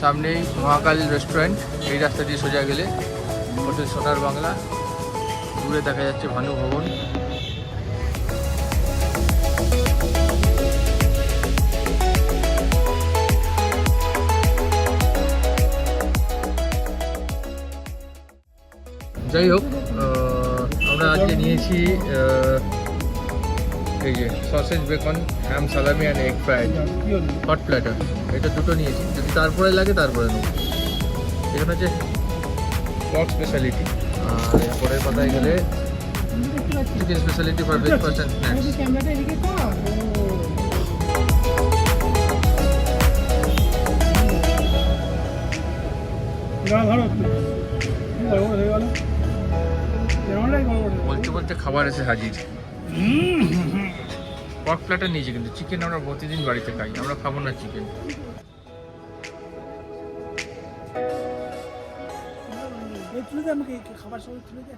সামনেই মহাকাল রেস্টুরেন্ট, এই রাস্তা দিয়ে সোজা গেলে হোটেল সোনার বাংলা, দূরে দেখা যাচ্ছে ভানু ভবন। যাই হোক, আমরা আজকে নিয়েছি এই যে সসেজ বেকন, হ্যাম সালামি and egg fried hot platter, এটা দুটো নিয়েছি। যদি তারপরে লাগে তারপরে নেব। এখানে হচ্ছে পর্ক স্পেশালিটি, আর এরপরের কথায় গেলে chicken speciality for breakfast and snacks. বলতে বলতে খাবার এসে হাজির। পর্ক প্ল্যাটার নিয়েছি, কিন্তু চিকেন আমরা প্রতিদিন বাড়িতে খাই, আমরা খাবো না চিকেন। তুলে দে আমাকে খাবার সবাই তুলে দে।